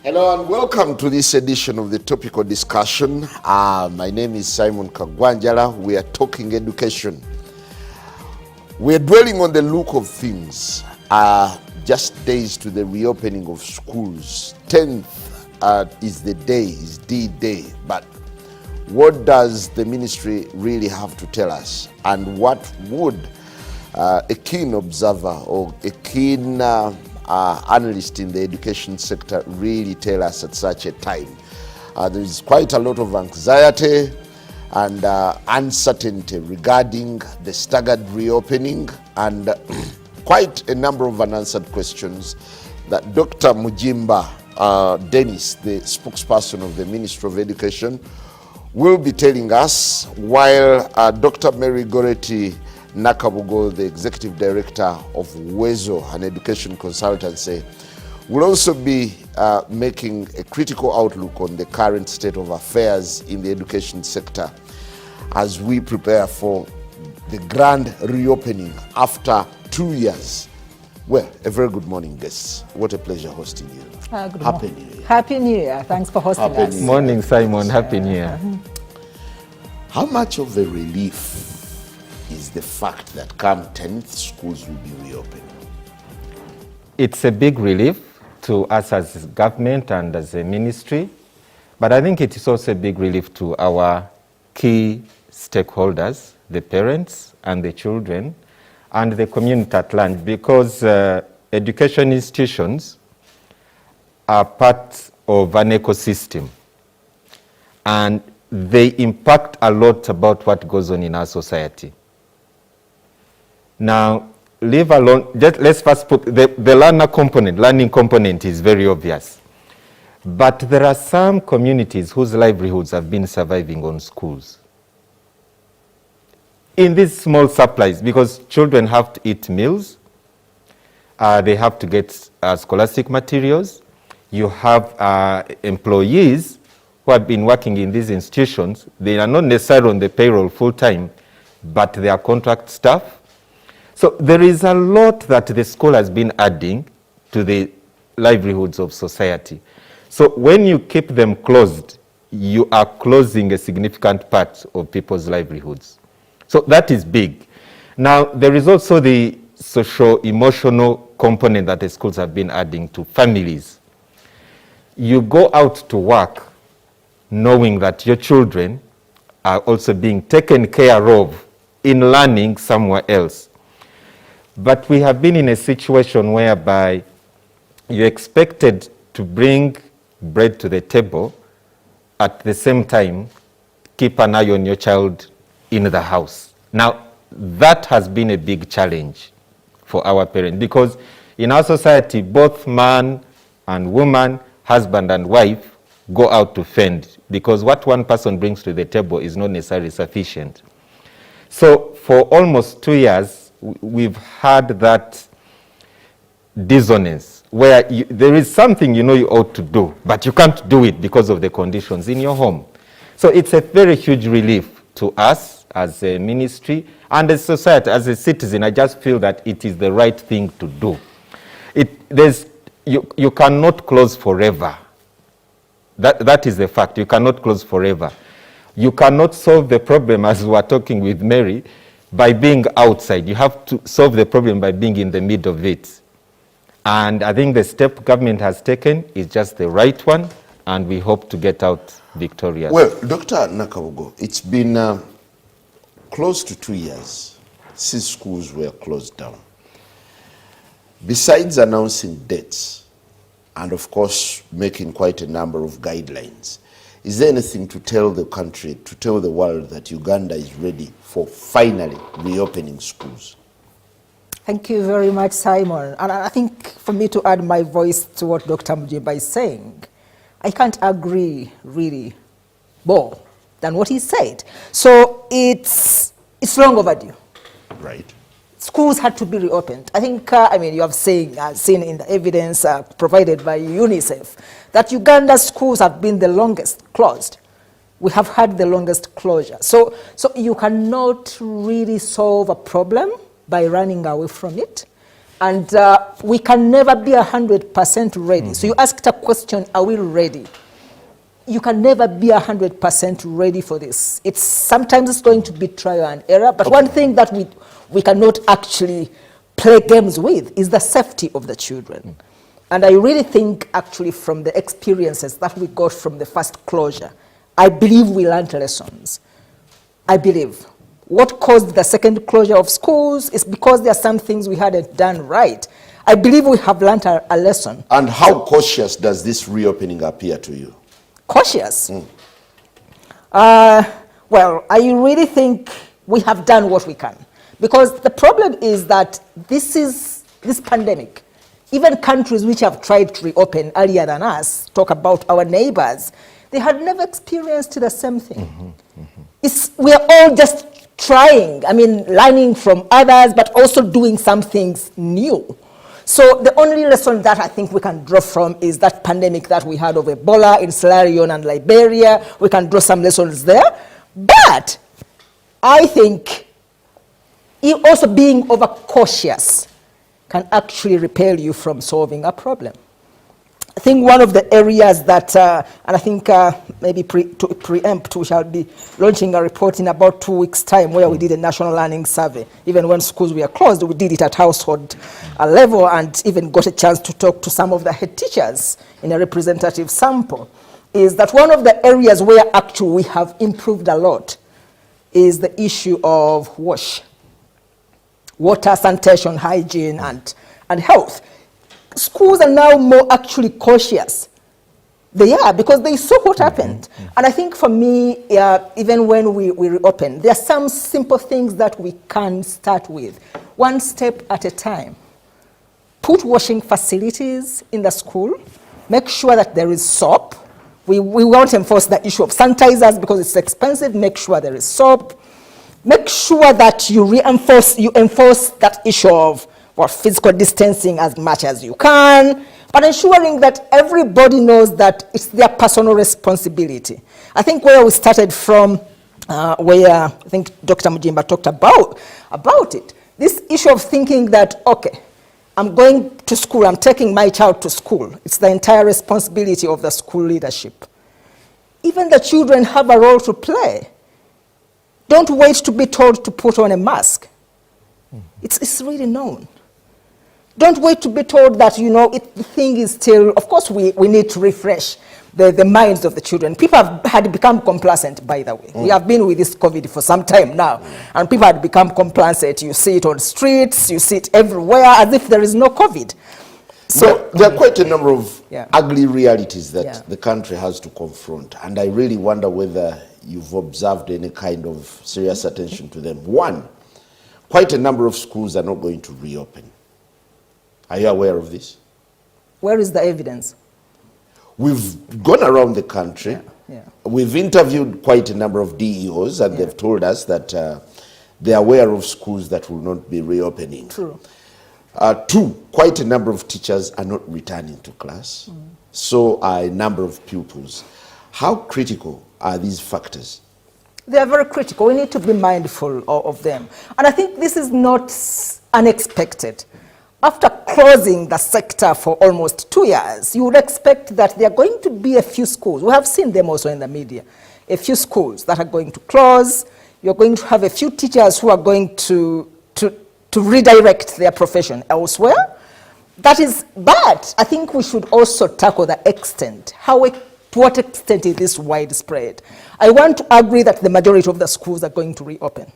Hello and welcome to this edition of the Topical Discussion. My name is Simon Kagwanjala. We are talking education. We are dwelling on the look of things. Just days to the reopening of schools. 10th is the day, is D-Day. But what does the ministry really have to tell us? And what would a keen observer or a keen analyst in the education sector really tell us at such a time? There is quite a lot of anxiety and uncertainty regarding the staggered reopening and quite a number of unanswered questions that Dr. Mujimba Dennis, the spokesperson of the Ministry of Education, will be telling us, while Dr. Mary Goreti Nakabugo, the Executive Director of WEZO, an education consultancy, will also be making a critical outlook on the current state of affairs in the education sector as we prepare for the grand reopening after 2 years. Well, a very good morning, guests. What a pleasure hosting you. Happy New Year. Happy New Year. Thanks for hosting us. Good morning, Simon. Happy New Year. How much of a relief is the fact that come 10th, schools will be reopened? It's a big relief to us as government and as a ministry, but I think it is also a big relief to our key stakeholders, the parents and the children and the community at large, because education institutions are part of an ecosystem and they impact a lot about what goes on in our society. Now, leave alone, let's first put the learning component is very obvious. But there are some communities whose livelihoods have been surviving on schools. In these small supplies, because children have to eat meals, they have to get scholastic materials. You have employees who have been working in these institutions. They are not necessarily on the payroll full time, but they are contract staff. So there is a lot that the school has been adding to the livelihoods of society. So when you keep them closed, you are closing a significant part of people's livelihoods. So that is big. Now, there is also the socio-emotional component that the schools have been adding to families. You go out to work knowing that your children are also being taken care of in learning somewhere else. But we have been in a situation whereby you're expected to bring bread to the table, at the same time, keep an eye on your child in the house. Now, that has been a big challenge for our parents, because in our society, both man and woman, husband and wife, go out to fend, because what one person brings to the table is not necessarily sufficient. So for almost 2 years, we've had that dissonance where there is something you know you ought to do, but you can't do it because of the conditions in your home. So it's a very huge relief to us as a ministry and as society, as a citizen. I just feel that it is the right thing to do. You cannot close forever. That is the fact. You cannot close forever. You cannot solve the problem, as we were talking with Mary, by being outside. You have to solve the problem by being in the middle of it. And I think the step government has taken is just the right one, and we hope to get out victorious. Well, Dr. Nakabugo, it's been close to 2 years since schools were closed down. Besides announcing dates, and of course making quite a number of guidelines, is there anything to tell the country, to tell the world that Uganda is ready for finally reopening schools? Thank you very much, Simon. And I think for me to add my voice to what Dr. Mujimba is saying, I can't agree really more than what he said. So it's long overdue. Right. Schools had to be reopened. I think, you have seen in the evidence provided by UNICEF that Uganda's schools have been the longest closed. We have had the longest closure. So you cannot really solve a problem by running away from it. And we can never be 100% ready. So you asked a question, are we ready? You can never be 100% ready for this. Sometimes it's going to be trial and error, but one thing that we cannot actually play games with is the safety of the children. And I really think actually from the experiences that we got from the first closure, I believe we learned lessons. I believe. What caused the second closure of schools is because there are some things we hadn't done right. I believe we have learned a lesson. And how cautious does this reopening appear to you? Cautious? Well, I really think we have done what we can. Because the problem is that this pandemic, even countries which have tried to reopen earlier than us, talk about our neighbors, they had never experienced the same thing. We are all just trying, learning from others, but also doing some things new. So the only lesson that I think we can draw from is that pandemic that we had of Ebola in Sierra Leone and Liberia. We can draw some lessons there. But I think also being overcautious can actually repel you from solving a problem. I think one of the areas that, and I think maybe to preempt, we shall be launching a report in about 2 weeks' time where we did a national learning survey. Even when schools were closed, we did it at household level and even got a chance to talk to some of the head teachers in a representative sample. Is that one of the areas where actually we have improved a lot is the issue of water, sanitation, hygiene, and health. Schools are now more actually cautious. They are, because they saw what happened. And I think for me, even when we reopen, there are some simple things that we can start with, one step at a time. Put washing facilities in the school. Make sure that there is soap. We won't enforce the issue of sanitizers because it's expensive. Make sure there is soap. Make sure that you enforce that issue of physical distancing as much as you can, but ensuring that everybody knows that it's their personal responsibility. I think where we started from, where I think Dr. Mujimba talked about it, this issue of thinking that, okay, I'm going to school, I'm taking my child to school. It's the entire responsibility of the school leadership. Even the children have a role to play. Don't wait to be told to put on a mask. It's really known. Don't wait to be told that, the thing is still, of course we need to refresh the minds of the children. People had become complacent, by the way. We have been with this COVID for some time now, and people had become complacent. You see it on streets, you see it everywhere, as if there is no COVID. So there are quite a number of ugly realities that the country has to confront, and I really wonder whether you've observed any kind of serious attention to them. One, quite a number of schools are not going to reopen. Are you aware of this? Where is the evidence? We've gone around the country. We've interviewed quite a number of DEOs, and they've told us that they're aware of schools that will not be reopening. True. Two, quite a number of teachers are not returning to class. So are a number of pupils. How critical are these factors? They are very critical. We need to be mindful of them. And I think this is not unexpected. After closing the sector for almost 2 years, you would expect that there are going to be a few schools. We have seen them also in the media. A few schools that are going to close. You're going to have a few teachers who are going to redirect their profession elsewhere. That is bad. I think we should also tackle the extent. To what extent is this widespread? I want to agree that the majority of the schools are going to reopen.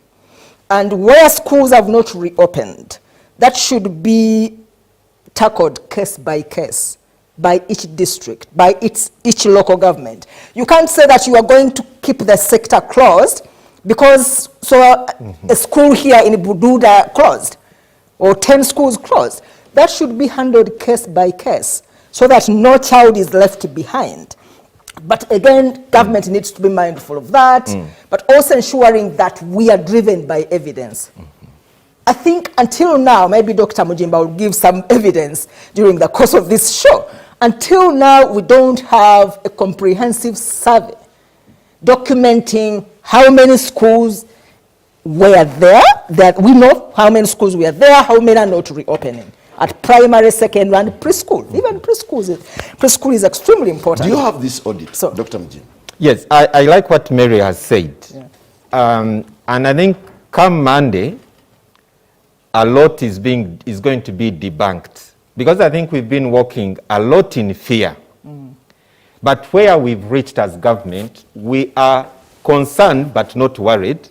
And where schools have not reopened, that should be tackled case by case, by each district, by each local government. You can't say that you are going to keep the sector closed because a school here in Bududa closed, or 10 schools closed. That should be handled case by case so that no child is left behind. But again, government needs to be mindful of that, but also ensuring that we are driven by evidence. I think until now, maybe Dr. Mujimba will give some evidence during the course of this show. Until now, we don't have a comprehensive survey documenting how many schools were there, that we know how many schools were there, how many are not reopening. at primary, secondary, and preschool. Even preschool is extremely important. Do you have this audit, So, Dr. Mjim? Yes, I like what Mary has said. Yeah. And I think come Monday, a lot is going to be debunked. Because I think we've been working a lot in fear. But where we've reached as government, we are concerned but not worried.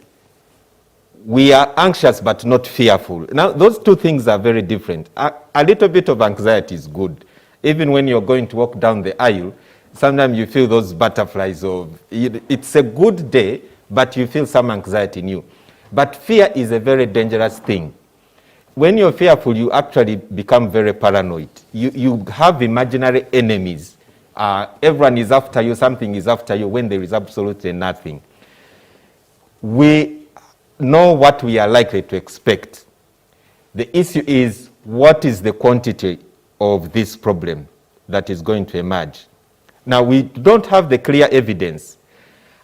We are anxious but not fearful. Now, those two things are very different. A little bit of anxiety is good. Even when you're going to walk down the aisle, sometimes you feel those butterflies it's a good day, but you feel some anxiety in you. But fear is a very dangerous thing. When you're fearful, you actually become very paranoid. You have imaginary enemies. Everyone is after you, something is after you, when there is absolutely nothing. We know what we are likely to expect. The issue is, what is the quantity of this problem that is going to emerge? Now, we don't have the clear evidence.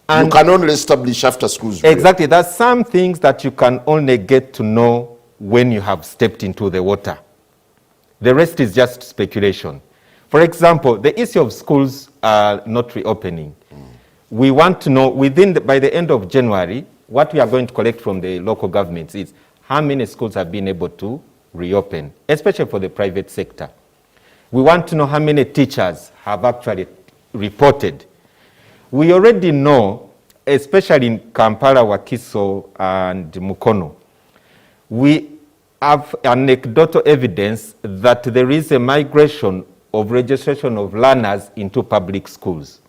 And you can only establish after schools. Exactly. There's some things that you can only get to know when you have stepped into the water. The rest is just speculation. For example, the issue of schools not reopening. We want to know by the end of January, what we are going to collect from the local governments is how many schools have been able to reopen, especially for the private sector. We want to know how many teachers have actually reported. We already know, especially in Kampala, Wakiso, and Mukono, we have anecdotal evidence that there is a migration of registration of learners into public schools.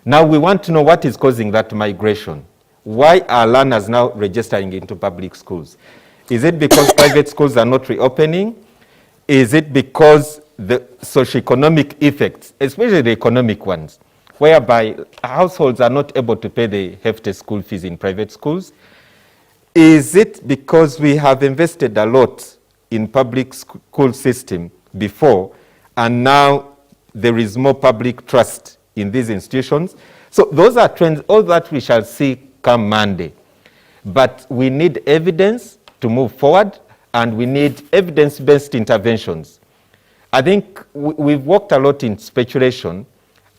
Now we want to know what is causing that migration. Why are learners now registering into public schools? Is it because private schools are not reopening? Is it because the socioeconomic effects, especially the economic ones, whereby households are not able to pay the hefty school fees in private schools? Is it because we have invested a lot in public school system before, and now there is more public trust in these institutions? So those are trends, all that we shall see come Monday. But we need evidence to move forward, and we need evidence-based interventions. I think we've worked a lot in speculation,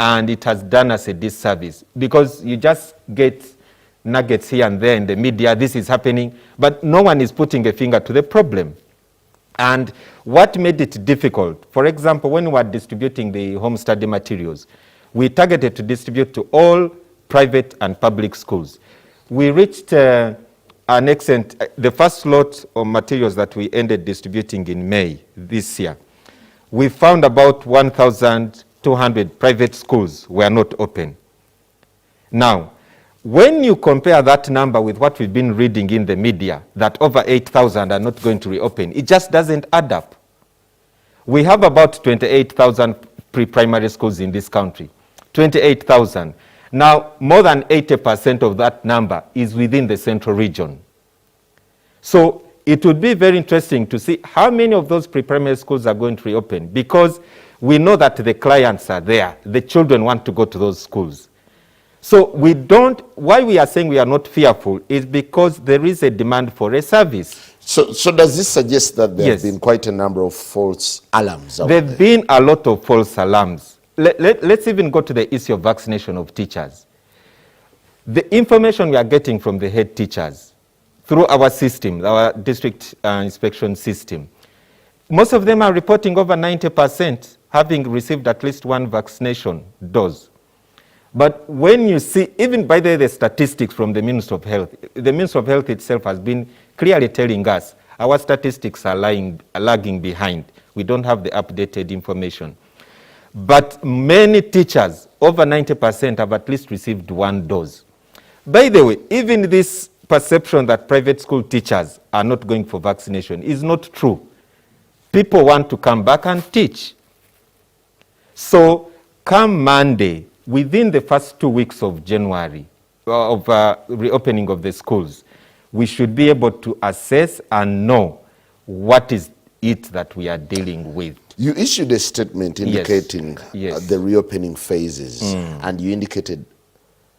and it has done us a disservice, because you just get nuggets here and there in the media, this is happening, but no one is putting a finger to the problem. And what made it difficult, for example, when we were distributing the home study materials, we targeted to distribute to all private and public schools. We reached the first lot of materials that we ended distributing in May this year. We found about 1,200 private schools were not open. Now, when you compare that number with what we've been reading in the media, that over 8,000 are not going to reopen, it just doesn't add up. We have about 28,000 pre-primary schools in this country. 28,000. Now, more than 80% of that number is within the central region. So it would be very interesting to see how many of those pre-primary schools are going to reopen, because we know that the clients are there. The children want to go to those schools. So why we are saying we are not fearful is because there is a demand for a service. So does this suggest that there Yes. have been quite a number of false alarms out There there? have been a lot of false alarms. Let's even go to the issue of vaccination of teachers. The information we are getting from the head teachers through our system, our district inspection system, most of them are reporting over 90% having received at least one vaccination dose. But when you see, even by the statistics from the Ministry of Health, the Ministry of Health itself has been clearly telling us our statistics are lagging behind. We don't have the updated information. But many teachers, over 90%, have at least received one dose. By the way, even this perception that private school teachers are not going for vaccination is not true. People want to come back and teach. So come Monday, within the first 2 weeks of January, of reopening of the schools, we should be able to assess and know what is it that we are dealing with. You issued a statement indicating Yes. the reopening phases, and you indicated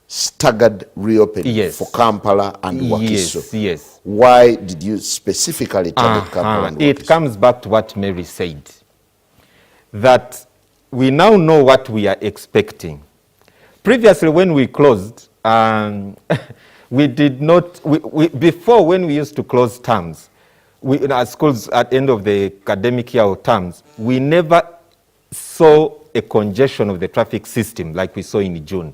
staggered reopening Yes. for Kampala and Wakiso. Yes, yes. Why did you specifically target Kampala and Wakiso? It comes back to what Mary said, that we now know what we are expecting. Previously, when we closed, we did not, before when we used to close terms, in our schools at the end of the academic year or terms, we never saw a congestion of the traffic system like we saw in June.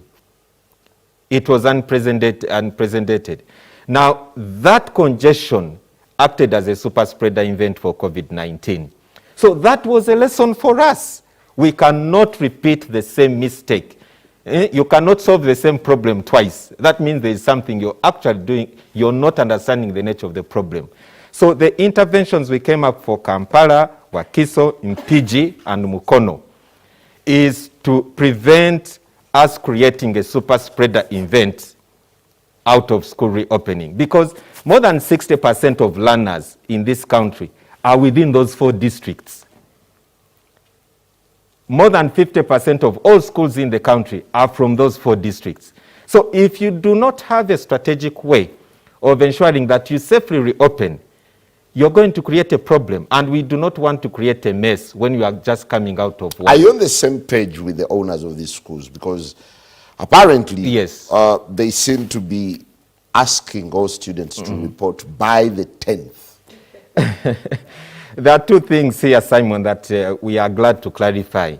It was unprecedented. Now, that congestion acted as a super spreader event for COVID-19. So that was a lesson for us. We cannot repeat the same mistake. You cannot solve the same problem twice. That means there is something you're actually doing, you're not understanding the nature of the problem. So the interventions we came up for Kampala, Wakiso, Mpigi, and Mukono is to prevent us creating a super spreader event out of school reopening. Because more than 60% of learners in this country are within those 4 districts. More than 50% of all schools in the country are from those 4 districts. So if you do not have a strategic way of ensuring that you safely reopen, you're going to create a problem, and we do not want to create a mess when you are just coming out of work. Are you on the same page with the owners of these schools? Because apparently, yes, they seem to be asking all students to report by the 10th. There are 2 things here, Simon, that we are glad to clarify.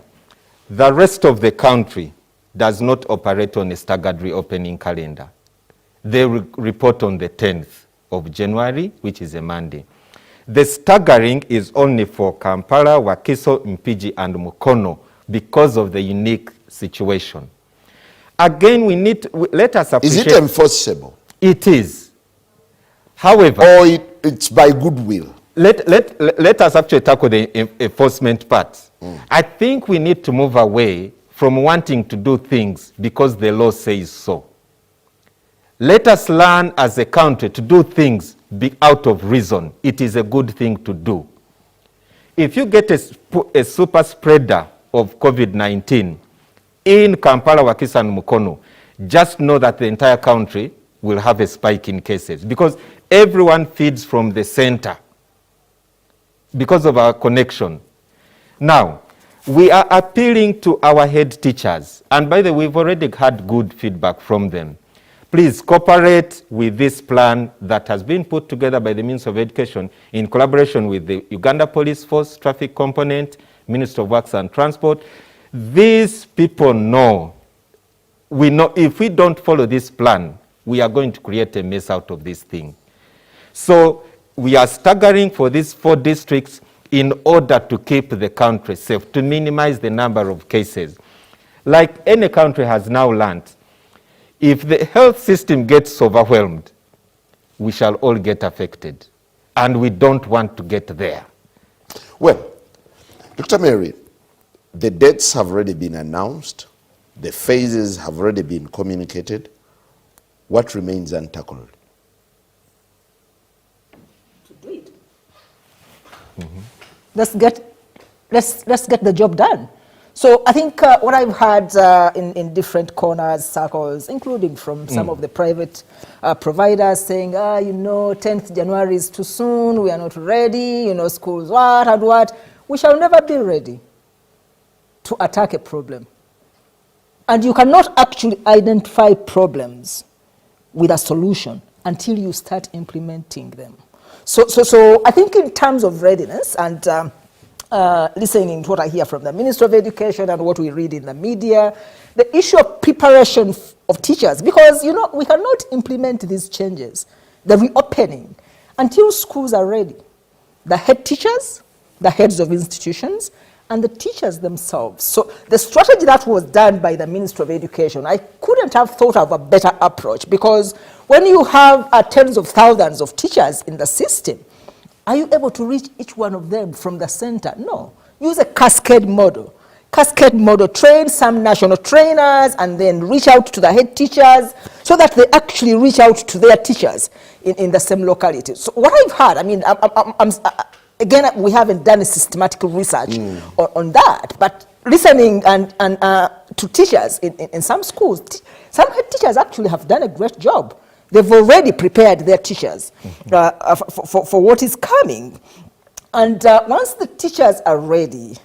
The rest of the country does not operate on a staggered reopening calendar. They report on the 10th of January, which is a Monday. The staggering is only for Kampala, Wakiso, Mpigi, and Mukono because of the unique situation. Again, let us appreciate... Is it enforceable? It is. However... Or it's by goodwill? Let us actually tackle the enforcement part. I think we need to move away from wanting to do things because the law says so. Let us learn as a country to do things out of reason. It is a good thing to do. If you get a super spreader of COVID-19 in Kampala, Wakiso, and Mukono, just know that the entire country will have a spike in cases because everyone feeds from the center because of our connection. Now, we are appealing to our head teachers, and by the way, we've already had good feedback from them. Please cooperate with this plan that has been put together by the Ministry of Education in collaboration with the Uganda Police Force, Traffic Component, Ministry of Works and Transport. These people know, we know if we don't follow this plan, we are going to create a mess out of this thing. So we are staggering for these 4 districts in order to keep the country safe, to minimize the number of cases. Like any country has now learned, if the health system gets overwhelmed, we shall all get affected. And we don't want to get there. Well, Dr. Mary, the dates have already been announced. The phases have already been communicated. What remains untackled? To do it. Let's get the job done. So I think what I've had in different corners, circles, including from some of the private providers saying, you know, 10th January is too soon, we are not ready, you know, schools what and what. We shall never be ready to attack a problem. And you cannot actually identify problems with a solution until you start implementing them. So I think in terms of readiness and listening to what I hear from the Minister of Education and what we read in the media, the issue of preparation of teachers, because, you know, we cannot implement these changes, the reopening, until schools are ready. The head teachers, the heads of institutions, and the teachers themselves. So the strategy that was done by the Minister of Education, I couldn't have thought of a better approach, because when you have tens of thousands of teachers in the system, are you able to reach each one of them from the center? No. Use a cascade model. Cascade model, train some national trainers and then reach out to the head teachers so that they actually reach out to their teachers in the same locality. So what I've heard, I mean, again, we haven't done a systematic research on that, but listening and to teachers in some schools. Some head teachers actually have done a great job. They've already prepared their teachers for what is coming. And once the teachers are ready,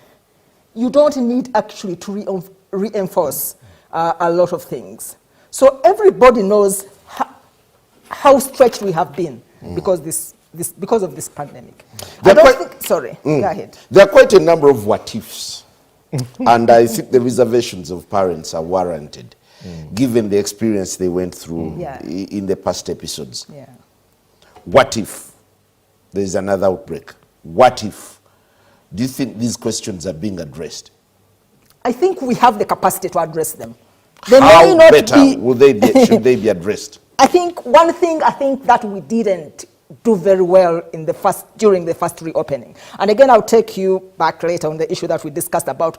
you don't need actually to reinforce a lot of things. So everybody knows how stretched we have been because of this pandemic. Go ahead. There are quite a number of what-ifs. And I think the reservations of parents are warranted, given the experience they went through in the past episodes. Yeah. What if there is another outbreak? What if? Do you think these questions are being addressed? I think we have the capacity to address them. They How may not better should they be addressed? I think one thing that we didn't do very well during the first reopening. And again, I'll take you back later on the issue that we discussed about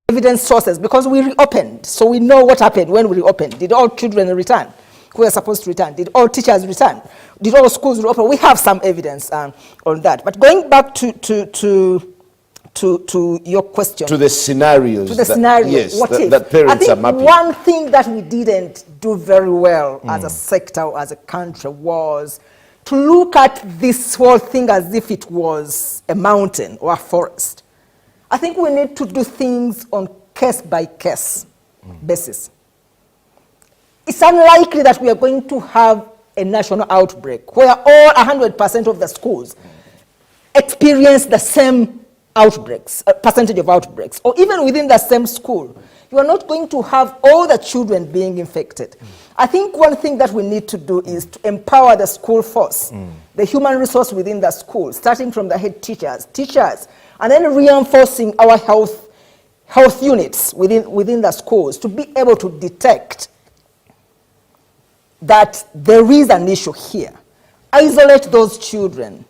evidence sources, because we reopened, so we know what happened when we reopened. Did all children return who were supposed to return? Did all teachers return? Did all schools reopen? We have some evidence on that. But going back to your question. To the scenarios. Yes, what if? That parents are mapping. One thing that we didn't do very well as a sector or as a country was to look at this whole thing as if it was a mountain or a forest. I think we need to do things on case-by-case basis. It's unlikely that we are going to have a national outbreak where all 100% of the schools experience the same outbreaks, percentage of outbreaks, or even within the same school. You are not going to have all the children being infected. I think one thing that we need to do is to empower the school force, the human resource within the school, starting from the head teachers, and then reinforcing our health units within the schools to be able to detect that there is an issue here. Isolate those children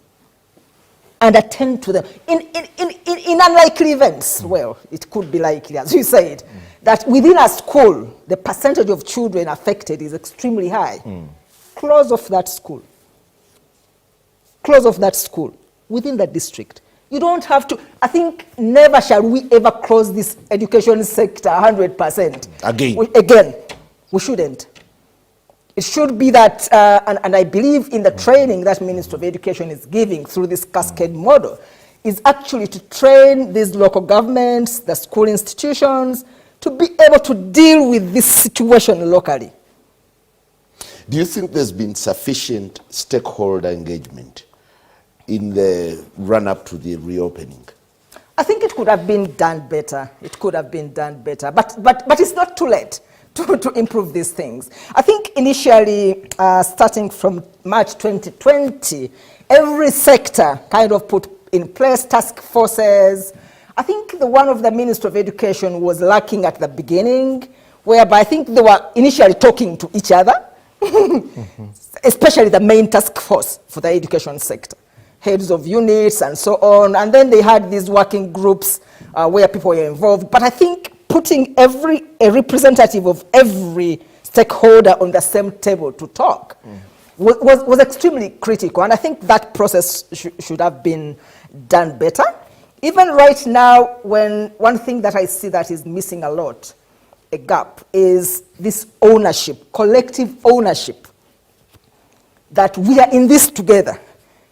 and attend to them. In unlikely events, well, it could be likely, as you said, that within a school, the percentage of children affected is extremely high. Close off that school. Close off that school within the district. You don't have to, I think never shall we ever close this education sector 100%. Again, we shouldn't. It should be that, and I believe in the training that Ministry of Education is giving through this cascade model, is actually to train these local governments, the school institutions, to be able to deal with this situation locally. Do you think there's been sufficient stakeholder engagement in the run-up to the reopening? I think it could have been done better. It could have been done better, but it's not too late to improve these things. I think initially, starting from March 2020, every sector kind of put in place task forces. I think one of the Ministry of Education was lacking at the beginning, whereby I think they were initially talking to each other, especially the main task force for the education sector, heads of units and so on. And then they had these working groups where people were involved. But I think putting a representative of every stakeholder on the same table to talk was extremely critical. And I think that process should have been done better. Even right now, one thing that I see that is missing a lot, a gap, is this ownership, collective ownership, that we are in this together.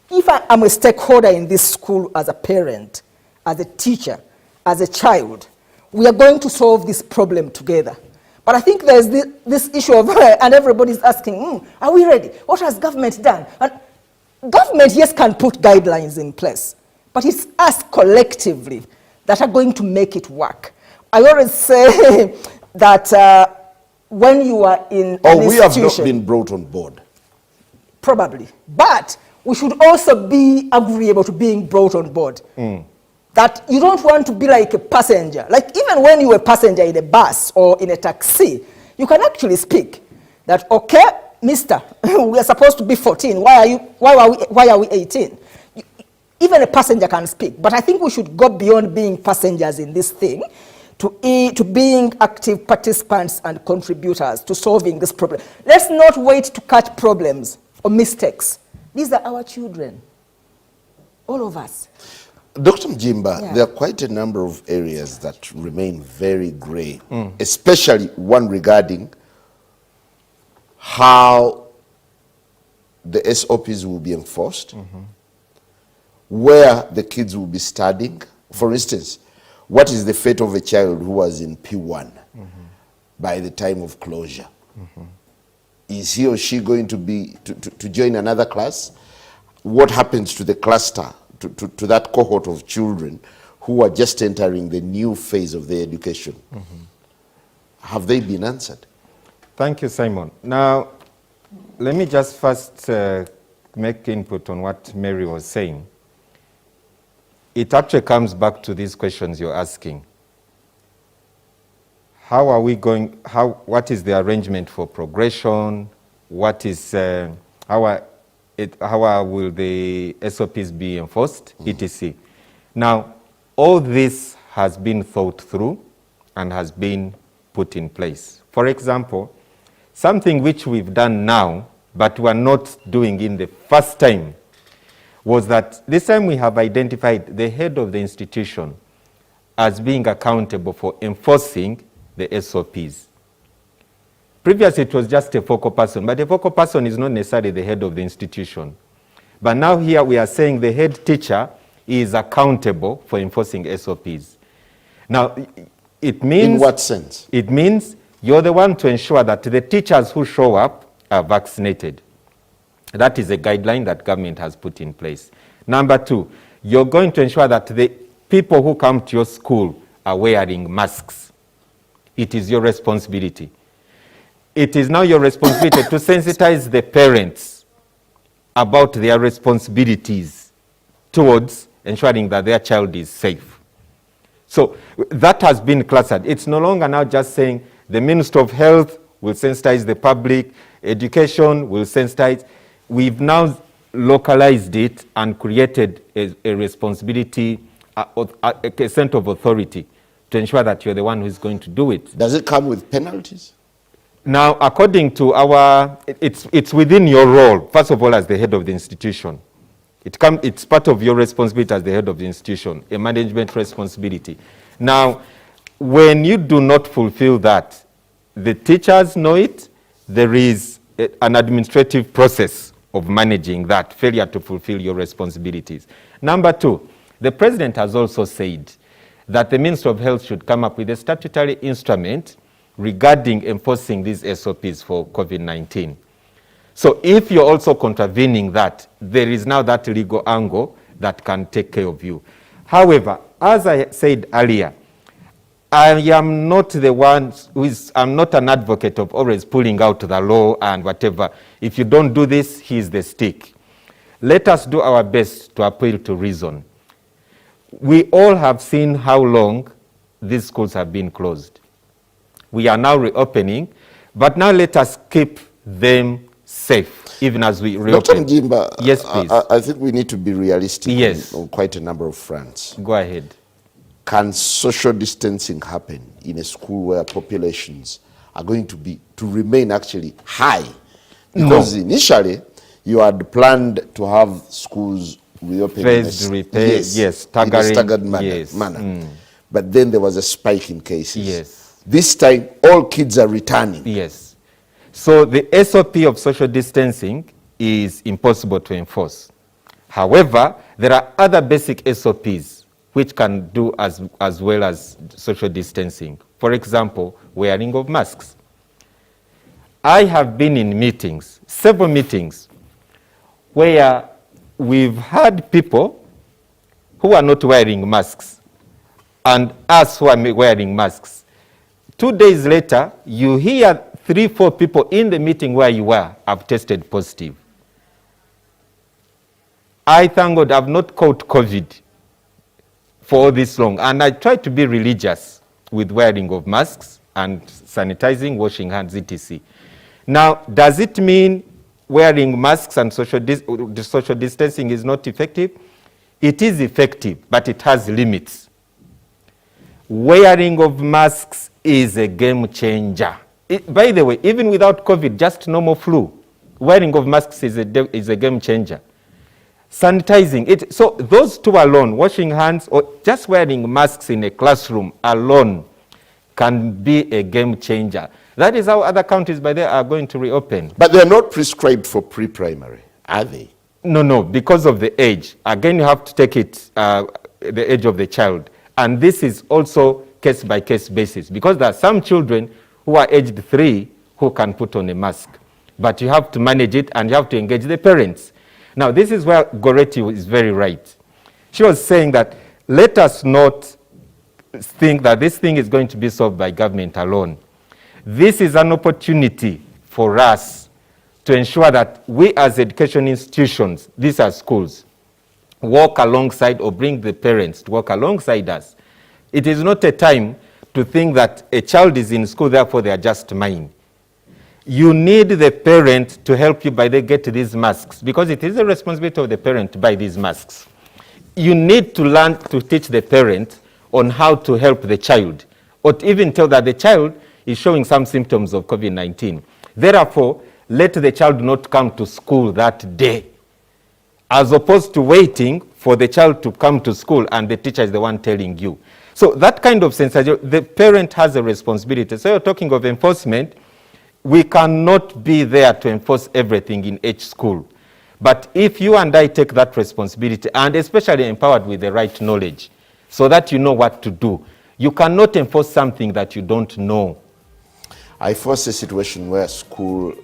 If I am a stakeholder in this school as a parent, as a teacher, as a child, we are going to solve this problem together. But I think there's this issue of, and everybody's asking, are we ready? What has government done? And government, yes, can put guidelines in place, but it's us collectively that are going to make it work. I always say that when you are in an institution... we have not been brought on board. Probably. But we should also be agreeable to being brought on board. That you don't want to be like a passenger. Like even when you're a passenger in a bus or in a taxi, you can actually speak that, okay, mister, we are supposed to be 14. Why are we 18? Even a passenger can speak. But I think we should go beyond being passengers in this thing to being active participants and contributors to solving this problem. Let's not wait to catch problems or mistakes. These are our children, all of us. Dr. Mjimba, Yeah. there are quite a number of areas that remain very gray, especially one regarding how the SOPs will be enforced, where the kids will be studying. For instance, what is the fate of a child who was in P1 by the time of closure? Is he or she going to be to join another class? What happens to the cluster, to that cohort of children who are just entering the new phase of their education? Have they been answered? Thank you, Simon. Now, let me just first make input on what Mary was saying. It actually comes back to these questions you're asking. How are we going, what is the arrangement for progression? What is, how will the SOPs be enforced, etc. Now, all this has been thought through and has been put in place. For example, something which we've done now, but we're not doing in the first time, was that this time we have identified the head of the institution as being accountable for enforcing the SOPs. Previously, it was just a focal person, but the focal person is not necessarily the head of the institution. But now here we are saying the head teacher is accountable for enforcing SOPs. Now, it means... In what sense? It means you're the one to ensure that the teachers who show up are vaccinated. That is a guideline that government has put in place. Number two, you're going to ensure that the people who come to your school are wearing masks. It is your responsibility. It is now your responsibility to sensitize the parents about their responsibilities towards ensuring that their child is safe. So that has been clustered. It's no longer now just saying the Minister of Health will sensitize the public, education will sensitize. We've now localized it and created a responsibility, a center of authority to ensure that you're the one who's going to do it. Does it come with penalties? Now, according to it's within your role, first of all, as the head of the institution. It's part of your responsibility as the head of the institution, a management responsibility. Now, when you do not fulfill that, the teachers know it, there is an administrative process of managing that failure to fulfill your responsibilities. Number two, the president has also said that the Minister of Health should come up with a statutory instrument regarding enforcing these SOPs for COVID-19. So if you're also contravening that, there is now that legal angle that can take care of you. However, as I said earlier, I am not the one I'm not an advocate of always pulling out the law and whatever. If you don't do this, here's the stick. Let us do our best to appeal to reason. We all have seen how long these schools have been closed. We are now reopening, but now let us keep them safe, even as we reopen. Dr. Mjimba, yes, please. I think we need to be realistic yes. on quite a number of fronts. Go ahead. Can social distancing happen in a school where populations are going to remain actually high? Because initially you had planned to have schools reopen phased repair, yes, in a staggered manner. Yes. But then there was a spike in cases. Yes. This time all kids are returning. Yes. So the SOP of social distancing is impossible to enforce. However, there are other basic SOPs which can do as well as social distancing. For example, wearing of masks. I have been in meetings, several meetings, where we've had people who are not wearing masks and us who are wearing masks. 2 days later, you hear 3-4 people in the meeting where you were have tested positive. I thank God I've not caught COVID for all this long. And I try to be religious with wearing of masks and sanitizing, washing hands, etc. Now, does it mean wearing masks and social distancing is not effective? It is effective, but it has limits. Wearing of masks is a game changer. By the way, even without COVID, just normal flu, wearing of masks is a game changer. Sanitizing it. So those two alone, washing hands or just wearing masks in a classroom alone, can be a game changer. That is how other countries by there are going to reopen. But they're not prescribed for pre-primary, are they? No, because of the age. Again, you have to take it the age of the child. And this is also case-by-case basis, because there are some children who are aged 3 who can put on a mask. But you have to manage it and you have to engage the parents. Now, this is where Goretti is very right. She was saying that let us not think that this thing is going to be solved by government alone. This is an opportunity for us to ensure that we as education institutions, these are schools, walk alongside or bring the parents to walk alongside us. It is not a time to think that a child is in school, therefore they are just mine. You need the parent to help you by they get these masks, because it is a responsibility of the parent to buy these masks. You need to learn to teach the parent on how to help the child, or to even tell that the child is showing some symptoms of COVID-19. Therefore, let the child not come to school that day, as opposed to waiting for the child to come to school and the teacher is the one telling you. So that kind of sensation, the parent has a responsibility. So you're talking of enforcement. We cannot be there to enforce everything in each school. But if you and I take that responsibility, and especially empowered with the right knowledge, so that you know what to do, you cannot enforce something that you don't know. I foresee a situation where school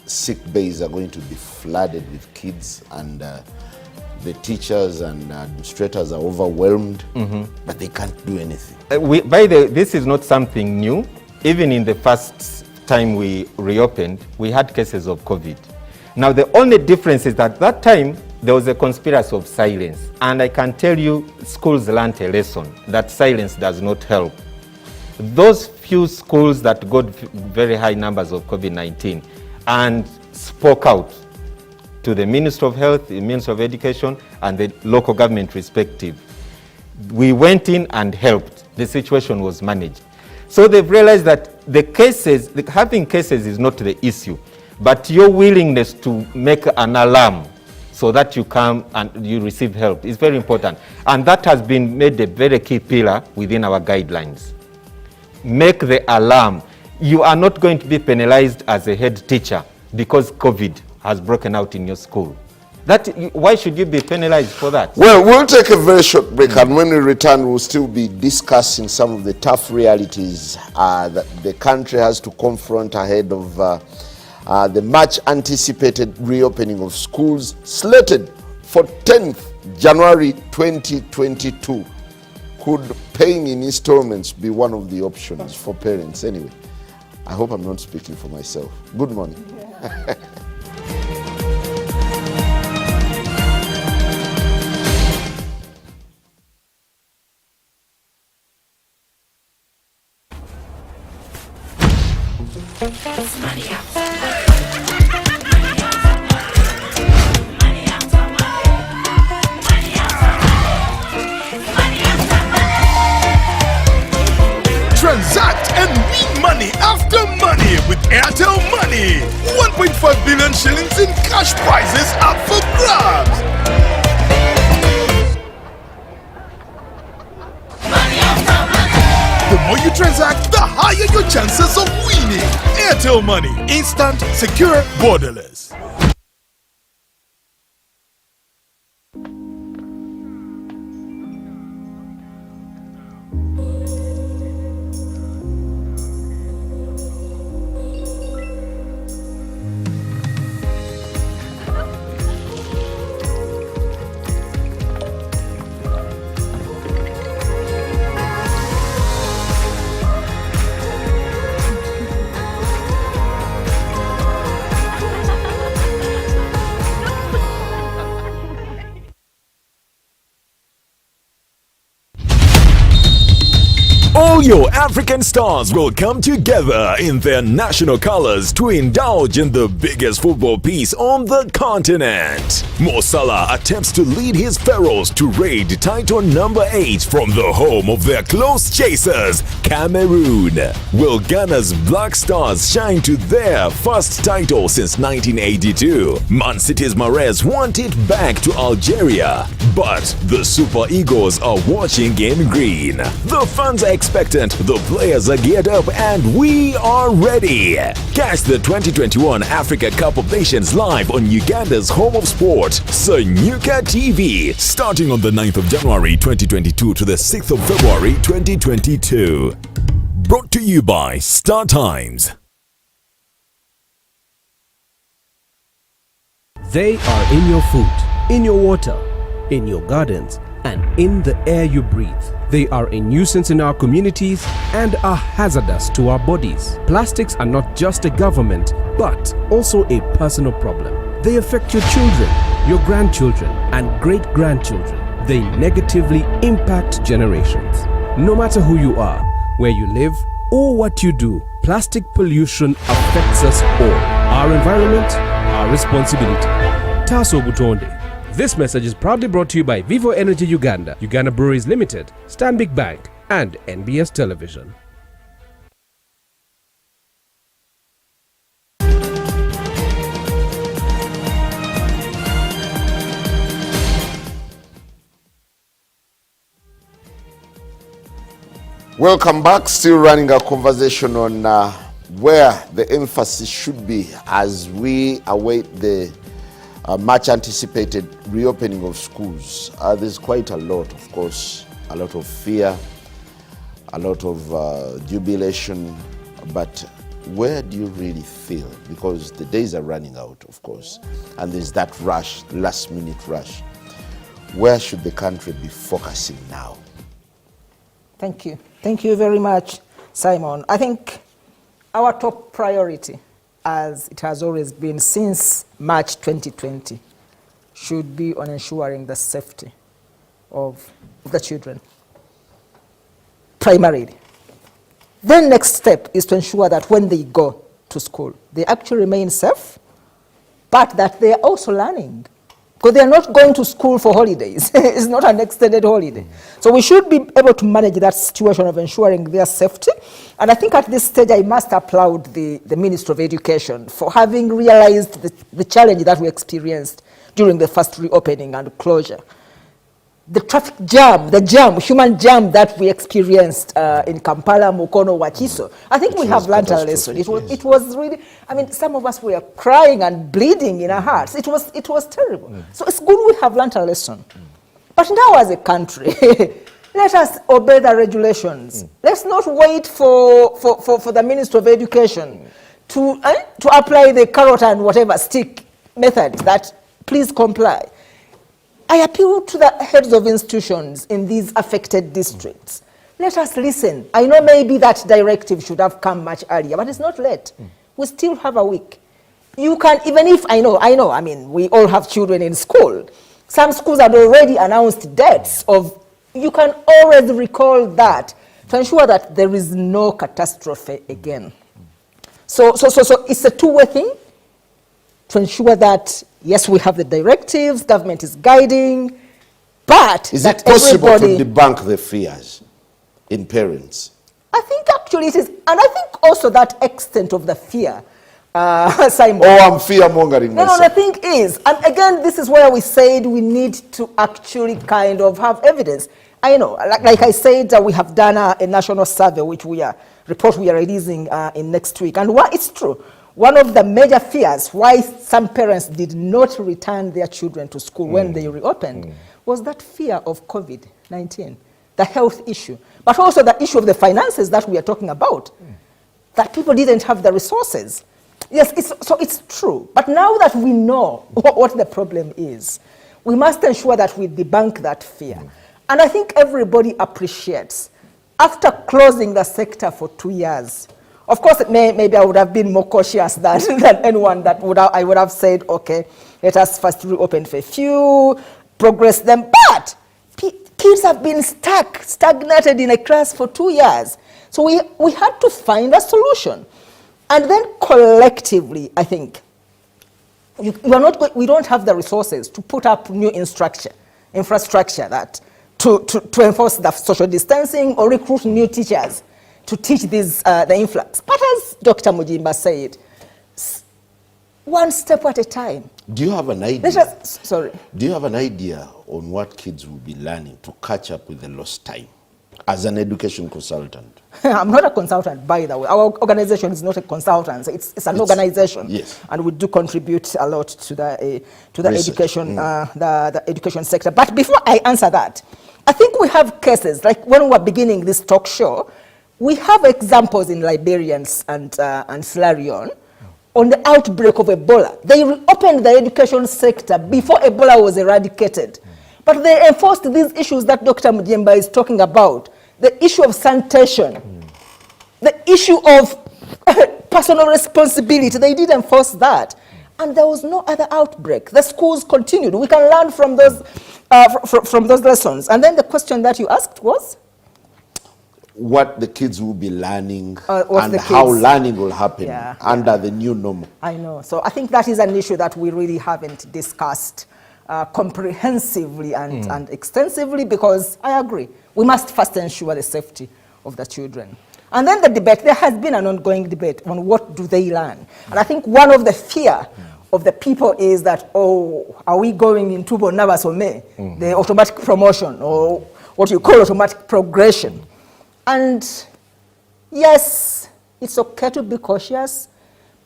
sick bays are going to be flooded with kids, and the teachers and administrators are overwhelmed, but they can't do anything. This is not something new. Even in the first time we reopened, we had cases of COVID. Now, the only difference is that that time there was a conspiracy of silence. And I can tell you, schools learned a lesson that silence does not help. Those few schools that got very high numbers of COVID-19 and spoke out to the Minister of Health, the Minister of Education, and the local government respective, we went in and helped. The situation was managed. So they've realized that the cases, having cases is not the issue, but your willingness to make an alarm so that you come and you receive help is very important. And that has been made a very key pillar within our guidelines. Make the alarm. You are not going to be penalized as a head teacher because COVID has broken out in your school. Why should you be penalized for that? Well, we'll take a very short break, and when we return, we'll still be discussing some of the tough realities that the country has to confront ahead of the much anticipated reopening of schools slated for 10th January 2022. Could paying in installments be one of the options for parents? Anyway, I hope I'm not speaking for myself. Good morning. Yeah. Transact and win money after money with Airtel Money. 1.5 billion shillings in cash prizes up for grabs. The more you transact, the higher your chances of winning. Airtel Money. Instant, secure, borderless. All your African stars will come together in their national colors to indulge in the biggest football piece on the continent. Mo Salah attempts to lead his Pharaohs to raid title number 8 from the home of their close chasers, Cameroon. Will Ghana's Black Stars shine to their first title since 1982? Man City's Mahrez want it back to Algeria, but the Super Eagles are watching in green. The fans are expectant, the players are geared up, and we are ready. Catch the 2021 Africa Cup of Nations live on Uganda's home of sport, Sanyuka TV, starting on the 9th of January 2022 to the 6th of February 2022. Brought to you by Star Times. They are in your food, in your water, in your gardens, and in the air you breathe. They are a nuisance in our communities and are hazardous to our bodies. Plastics are not just a government, but also a personal problem. They affect your children, your grandchildren, and great-grandchildren. They negatively impact generations. No matter who you are, where you live, or what you do, plastic pollution affects us all. Our environment, our responsibility. Taso Butonde. This message is proudly brought to you by Vivo Energy Uganda, Uganda Breweries Limited, Stanbic Bank, and NBS Television. Welcome back. Still running our conversation on where the emphasis should be as we await the much anticipated reopening of schools. There's quite a lot, of course, a lot of fear, a lot of jubilation, but where do you really feel? Because the days are running out, of course, and there's that rush, last minute rush. Where should the country be focusing now? Thank you. Thank you very much, Simon. I think our top priority, as it has always been since March 2020, should be on ensuring the safety of the children, primarily. Then next step is to ensure that when they go to school, they actually remain safe, but that they are also learning. Because they are not going to school for holidays. It's not an extended holiday. So we should be able to manage that situation of ensuring their safety. And I think at this stage, I must applaud the Minister of Education for having realized the challenge that we experienced during the first reopening and closure. The traffic jam, human jam that we experienced in Kampala, Mukono, Wakiso, I think we have learned a lesson. It was really, I mean, some of us were crying and bleeding in our hearts. It was terrible. So it's good we have learned a lesson. But now as a country, let us obey the regulations. Let's not wait for the Minister of Education to apply the carrot and whatever stick method that please comply. I appeal to the heads of institutions in these affected districts. Let us listen. I know maybe that directive should have come much earlier, but it's not late. We still have a week. You can, even if, I know, I mean, we all have children in school. Some schools have already announced dates of, you can always recall that to ensure that there is no catastrophe again. So it's a two-way thing to ensure that, yes, we have the directives, government is guiding, but is it possible to debunk the fears in parents? I think actually it is, and I think also that extent of the fear, Simon. Oh, I'm fear-mongering myself. No, the thing is, and again, this is where we said we need to actually kind of have evidence. I know, like I said, we have done a national survey, which we are releasing in next week, and it's true. One of the major fears why some parents did not return their children to school when they reopened was that fear of COVID-19, the health issue, but also the issue of the finances that we are talking about, that people didn't have the resources. Yes, it's true. But now that we know what the problem is, we must ensure that we debunk that fear. And I think everybody appreciates, after closing the sector for 2 years, of course, maybe I would have been more cautious than anyone that I would have said, okay, let us first reopen for a few, progress them. But kids have been stagnated in a class for 2 years. So we had to find a solution. And then collectively, I think, we don't have the resources to put up new infrastructure that to enforce the social distancing or recruit new teachers to teach the influx. But as Dr. Mujimba said, one step at a time. Do you have an idea? Sorry. Do you have an idea on what kids will be learning to catch up with the lost time as an education consultant? I'm not a consultant, by the way. Our organization is not a consultant. It's an organization. Yes. And we do contribute a lot to the education, the education sector. But before I answer that, I think we have cases, like when we were beginning this talk show, we have examples in Liberia and Sierra Leone on the outbreak of Ebola. They reopened the education sector before Ebola was eradicated. But they enforced these issues that Dr. Mujimba is talking about. The issue of sanitation, the issue of personal responsibility, they did enforce that. And there was no other outbreak. The schools continued. We can learn from those lessons. And then the question that you asked was? What the kids will be learning and how learning will happen under the new normal. I know. So I think that is an issue that we really haven't discussed comprehensively and extensively, because I agree, we must first ensure the safety of the children. And then the debate, there has been an ongoing debate on what do they learn. And I think one of the fear of the people is that, oh, are we going into Bonavasome, the automatic promotion, or what you call automatic progression? And yes, it's okay to be cautious,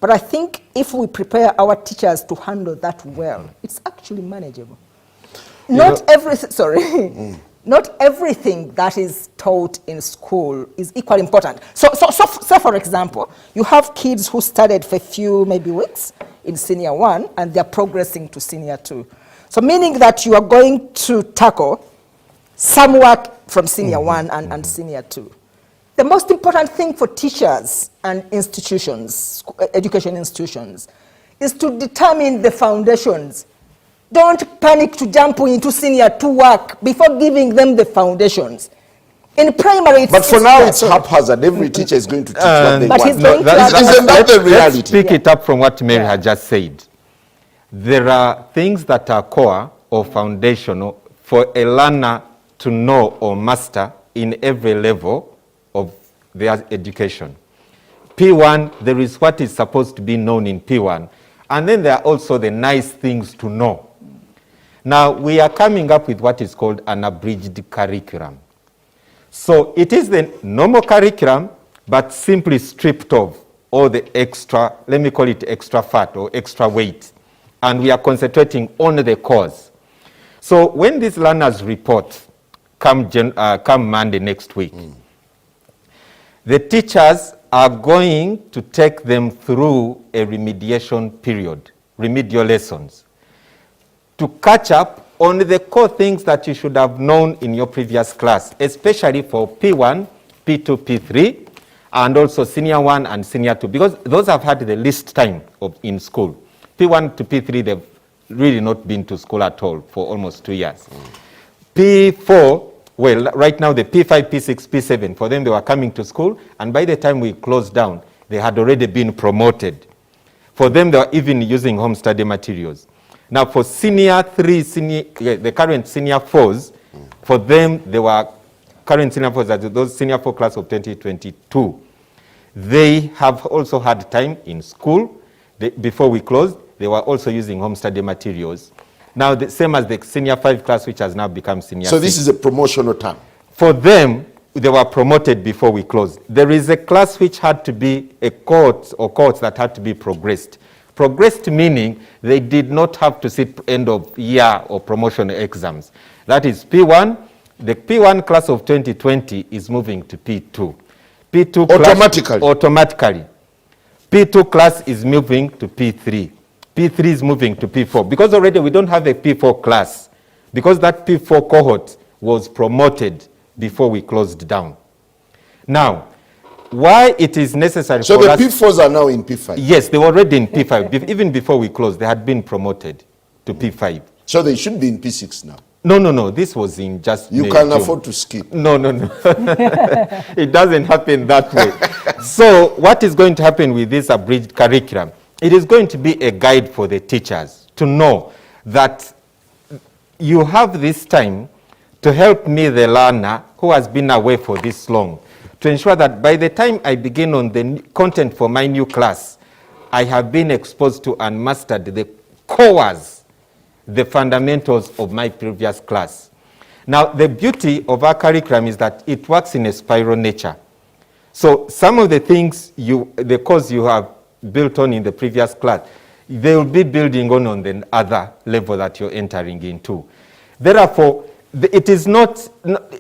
but I think if we prepare our teachers to handle that well, it's actually manageable. Not everything that is taught in school is equally important. So for example, you have kids who studied for a few maybe weeks in senior 1 and they're progressing to senior 2. So meaning that you are going to tackle some work from senior 1 and senior 2. The most important thing for teachers and institutions, education institutions, is to determine the foundations. Don't panic to jump into senior 2 work before giving them the foundations. In primary, it's... But for now, it's haphazard. Every teacher is going to teach what they but want. he's going to Isn't that the reality? Let's pick it up from what Mary had just said. There are things that are core or foundational for a learner to know or master in every level of their education. P1, there is what is supposed to be known in P1, and then there are also the nice things to know. Now, we are coming up with what is called an abridged curriculum. So it is the normal curriculum, but simply stripped of all the extra, let me call it extra fat or extra weight, and we are concentrating on the cause. So when these learners report come Monday next week, the teachers are going to take them through a remediation period, remedial lessons, to catch up on the core things that you should have known in your previous class, especially for P1, P2, P3, and also Senior 1 and Senior 2, because those have had the least time in school. P1 to P3, they've really not been to school at all for almost 2 years. P4, well, right now the P5, P6, P7, for them they were coming to school, and by the time we closed down, they had already been promoted. For them, they were even using home study materials. Now for Senior 3, the current Senior 4s, for them, they were current Senior 4s, those Senior 4 class of 2022. They have also had time in school. Before we closed, they were also using home study materials. Now, the same as the Senior 5 class, which has now become Senior 6. So this is a promotional term? For them, they were promoted before we closed. There is a class which had to be a cohort or cohorts that had to be progressed. Progressed meaning they did not have to sit end of year or promotion exams. That is P1. The P1 class of 2020 is moving to P2. P2 automatically. Automatically. P2 class is moving to P3. P3 is moving to P4. Because already we don't have a P4 class. Because that P4 cohort was promoted before we closed down. Now, why it is necessary so for the P4s are now in P5? Yes, they were already in P5. Even before we closed, they had been promoted to P5. So they should be in P6 now? No. This was in just You May, can June. afford to skip. No. It doesn't happen that way. So what is going to happen with this abridged curriculum? It is going to be a guide for the teachers to know that you have this time to help me, the learner, who has been away for this long, to ensure that by the time I begin on the content for my new class, I have been exposed to and mastered the cores, the fundamentals of my previous class. Now, the beauty of our curriculum is that it works in a spiral nature. So some of the things, the course you have built on in the previous class, they will be building on the other level that you're entering into. Therefore, it is not,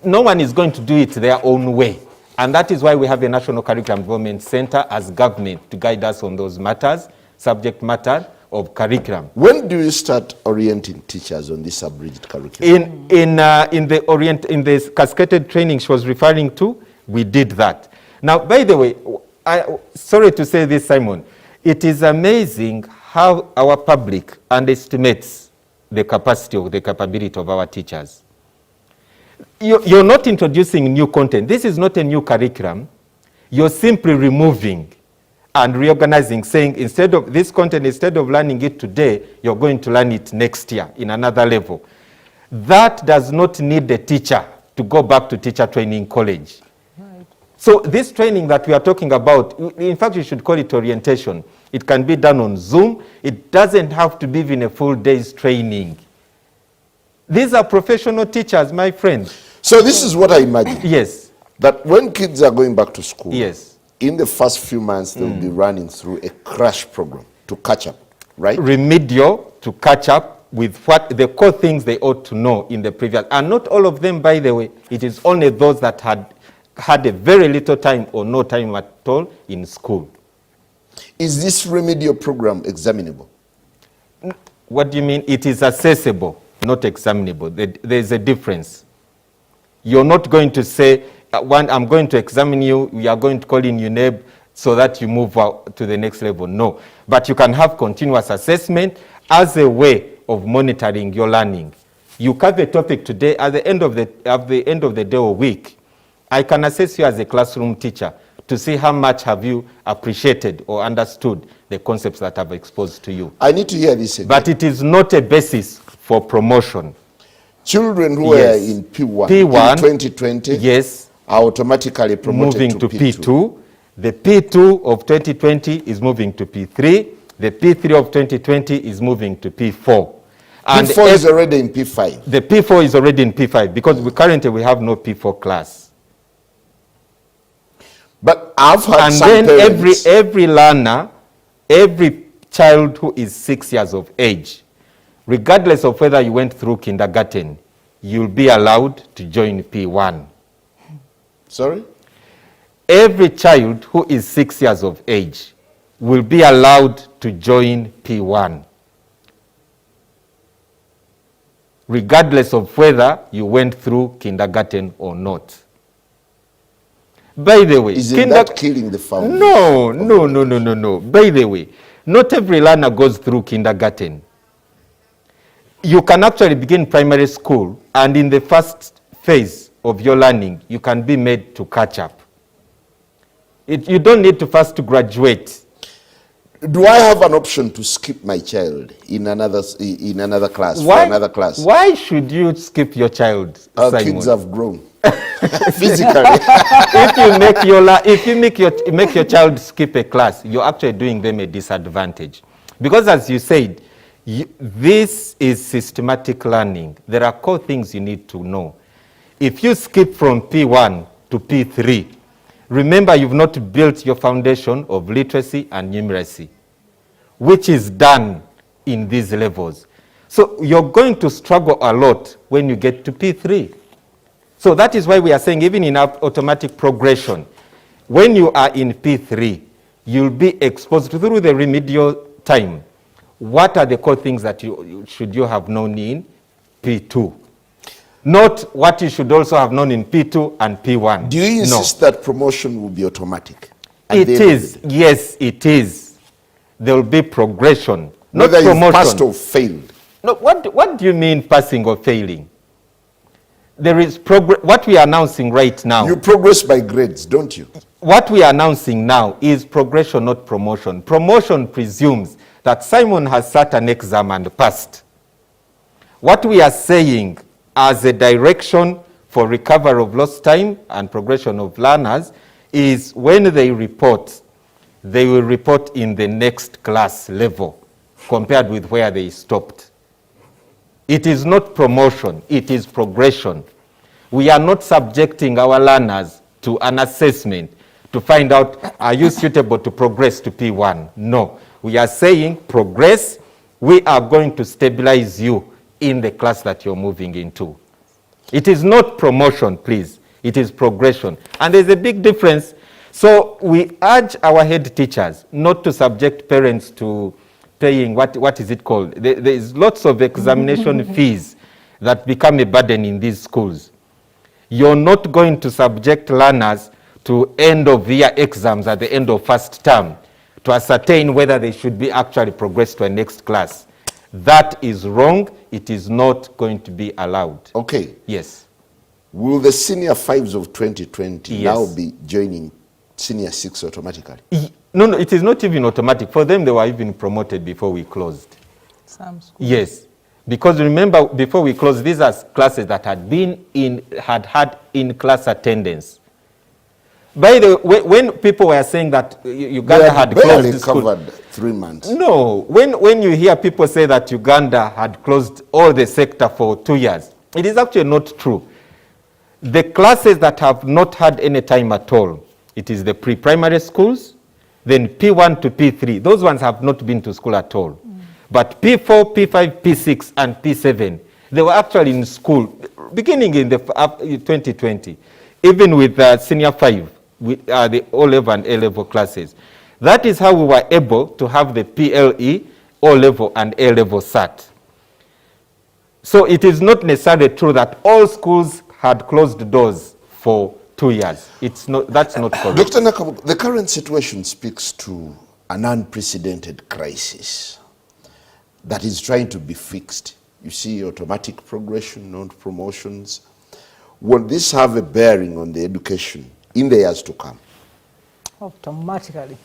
no one is going to do it their own way. And that is why we have a National Curriculum Development Center as government to guide us on those matters, subject matter of curriculum. When do you start orienting teachers on this abridged curriculum? In the cascaded training she was referring to, we did that. Now, by the way, sorry to say this, Simon, it is amazing how our public underestimates the capacity or the capability of our teachers. You're not introducing new content. This is not a new curriculum. You're simply removing and reorganizing, saying instead of this content, instead of learning it today, you're going to learn it next year in another level. That does not need the teacher to go back to teacher training college. Right. So this training that we are talking about, in fact, you should call it orientation. It can be done on Zoom. It doesn't have to be even a full day's training. These are professional teachers, my friends. So this is what I imagine. Yes. That when kids are going back to school, yes, in the first few months, they'll be running through a crash program to catch up, right? Remedial to catch up with what the core things they ought to know in the previous. And not all of them, by the way. It is only those that had a very little time or no time at all in school. Is this remedial program examinable? What do you mean? It is accessible, not examinable. There's a difference. You're not going to say, I'm going to examine you, we are going to call in your name so that you move out to the next level. No. But you can have continuous assessment as a way of monitoring your learning. You cover a topic today, at the end of the day or week, I can assess you as a classroom teacher to see how much have you appreciated or understood the concepts that I've exposed to you. I need to hear this again. But it is not a basis for promotion. Children who are in P1 in 2020 yes, are automatically promoted moving to P2. P2. The P2 of 2020 is moving to P3. The P3 of 2020 is moving to P4. And P4 is already in P5. The P4 is already in P5 because currently we have no P4 class. But I've had and some then parents, every learner, every child who is 6 years of age, regardless of whether you went through kindergarten, you'll be allowed to join P1. Sorry? Every child who is 6 years of age will be allowed to join P1, regardless of whether you went through kindergarten or not. By the way, isn't that killing the foundation? No. By the way, not every learner goes through kindergarten. You can actually begin primary school, and in the first phase of your learning, you can be made to catch up. You don't need to first graduate. Do I have an option to skip my child in another class, for another class? Why should you skip your child, Our Simon? kids have grown physically. If you make your child skip a class, you're actually doing them a disadvantage. Because as you said, this is systematic learning. There are core things you need to know. If you skip from P1 to P3, remember you've not built your foundation of literacy and numeracy, which is done in these levels. So you're going to struggle a lot when you get to P3. So that is why we are saying even in our automatic progression, when you are in P3, you'll be exposed through the remedial time. What are the core things that you should have known in P2? Not what you should also have known in P2 and P1. Do you insist that promotion will be automatic? It is. Yes, it is. There will be progression, not whether promotion. you've passed or failed. No, what do you mean passing or failing? there is progress. What we are announcing right now. You progress by grades, don't you? What we are announcing now is progression, not promotion. Promotion presumes that Simon has sat an exam and passed. What we are saying as a direction for recovery of lost time and progression of learners is when they report, they will report in the next class level compared with where they stopped. It is not promotion, it is progression. We are not subjecting our learners to an assessment to find out, are you suitable to progress to P1? No. We are saying progress, we are going to stabilize you in the class that you're moving into. It is not promotion, please. It is progression. And there's a big difference. So we urge our head teachers not to subject parents to paying, what is it called? There is lots of examination fees that become a burden in these schools. You're not going to subject learners to end of year exams at the end of first term to ascertain whether they should be actually progressed to a next class. That is wrong. It is not going to be allowed. Okay. Yes. Will the senior fives of 2020 Yes. now be joining senior six automatically? No, it is not even automatic. For them, they were even promoted before we closed. Some schools. Yes. Because remember, before we closed, these are classes that had had in-class attendance. By the way, when people were saying that Uganda had barely closed school, covered 3 months. no, when you hear people say that Uganda had closed all the sector for 2 years, it is actually not true. The classes that have not had any time at all, it is the pre-primary schools, then P1 to P3. Those ones have not been to school at all. But P4, P5, P6, and P7, they were actually in school beginning in the 2020, even with senior 5, with the O-level and A-level classes. That is how we were able to have the PLE, O-level, and A-level SAT. So it is not necessarily true that all schools had closed doors for 2 years. It's not, that's not correct. Dr. Nakabu, the current situation speaks to an unprecedented crisis that is trying to be fixed. You see automatic progression, non-promotions. Will this have a bearing on the education in the years to come? Automatically.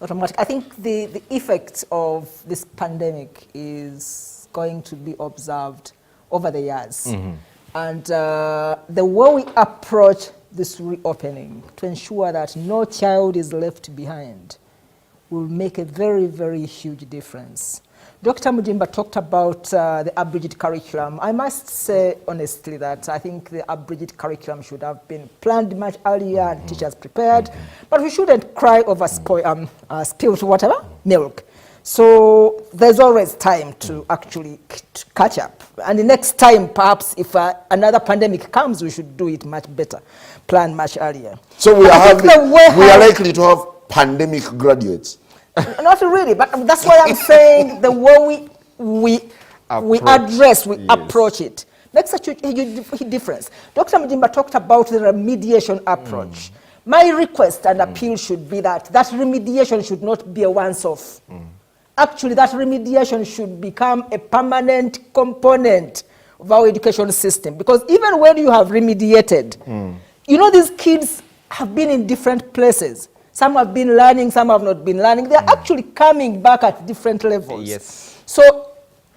I think the effect of this pandemic is going to be observed over the years. Mm-hmm. And the way we approach this reopening to ensure that no child is left behind will make a very, very huge difference. Dr. Mujimba talked about the abridged curriculum. I must say honestly that I think the abridged curriculum should have been planned much earlier and teachers prepared, but we shouldn't cry over spilled whatever, milk. So there's always time to actually catch up. And the next time, perhaps, if another pandemic comes, we should do it much better, plan much earlier. So we are likely to have pandemic graduates. Not really, but that's why I'm saying the way we approach it makes such a huge difference. Dr. Mujimba talked about the remediation approach. My request and appeal should be that remediation should not be a once-off. Actually, that remediation should become a permanent component of our education system. Because even when you have remediated, you know, these kids have been in different places. Some have been learning, some have not been learning. They're actually coming back at different levels. Yes. So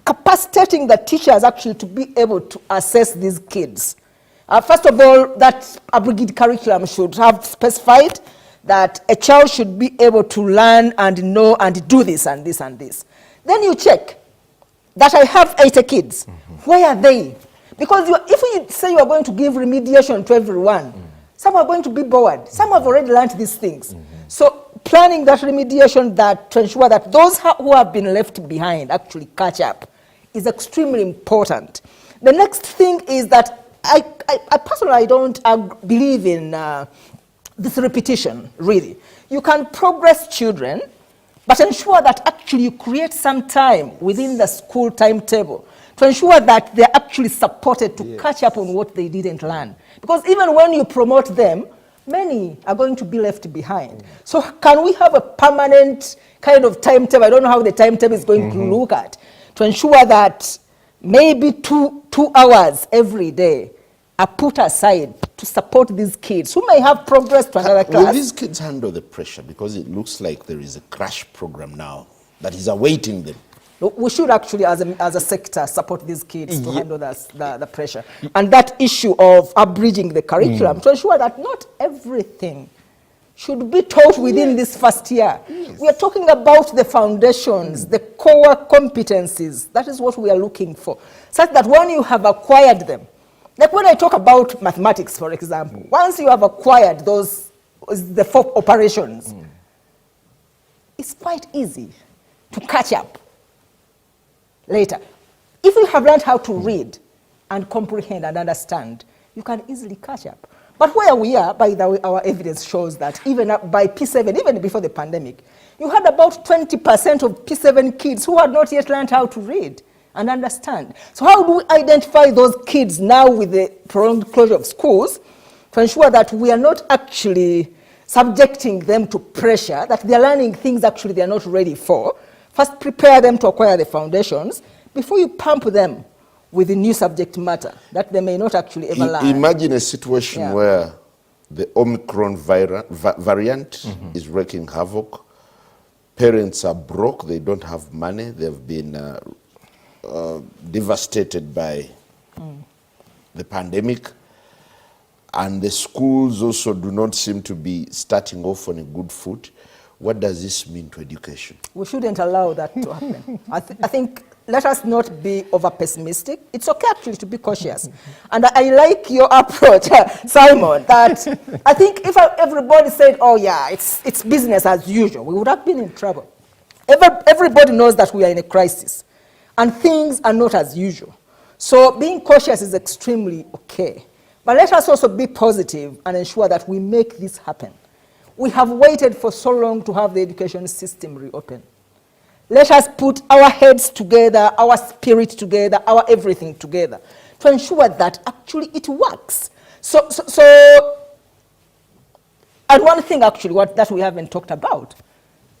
capacitating the teachers actually to be able to assess these kids. First of all, that abridged curriculum should have specified that a child should be able to learn and know and do this and this and this. Then you check that I have 80 kids. Where are they? Because if you say you are going to give remediation to everyone, some are going to be bored. Some have already learned these things. So planning that remediation to ensure that those who have been left behind actually catch up is extremely important. The next thing is that I personally don't believe in this repetition, really. You can progress children, but ensure that actually you create some time within the school timetable to ensure that they're actually supported to catch up on what they didn't learn. Because even when you promote them, many are going to be left behind. So can we have a permanent kind of timetable? I don't know how the timetable is going to look at, to ensure that maybe two hours every day are put aside to support these kids who may have progressed to another Will class. these kids handle the pressure? Because it looks like there is a crash program now that is awaiting them. We should actually, as a sector, support these kids to handle the pressure. And that issue of abridging the curriculum to ensure that not everything should be taught within this first year. Yes. We are talking about the foundations, the core competencies. That is what we are looking for. Such that when you have acquired them, like when I talk about mathematics, for example, once you have acquired those, the 4 operations, it's quite easy to catch up later. If you have learned how to read and comprehend and understand, you can easily catch up. But where we are, by the way, our evidence shows that even by P7, even before the pandemic, you had about 20% of P7 kids who had not yet learned how to read and understand. So how do we identify those kids now with the prolonged closure of schools to ensure that we are not actually subjecting them to pressure, that they are learning things actually they are not ready for? First, prepare them to acquire the foundations before you pump them with the new subject matter that they may not actually ever learn. Imagine a situation where the Omicron variant is wreaking havoc. Parents are broke, they don't have money, they've been devastated by the pandemic, and the schools also do not seem to be starting off on a good foot. What does this mean to education? We shouldn't allow that to happen. I think let us not be over-pessimistic. It's okay actually to be cautious. And I like your approach, Simon, that I think if everybody said, oh yeah, it's business as usual, we would have been in trouble. Everybody knows that we are in a crisis and things are not as usual. So being cautious is extremely okay. But let us also be positive and ensure that we make this happen. We have waited for so long to have the education system reopen. Let us put our heads together, our spirit together, our everything together to ensure that actually it works. And one thing actually that we haven't talked about,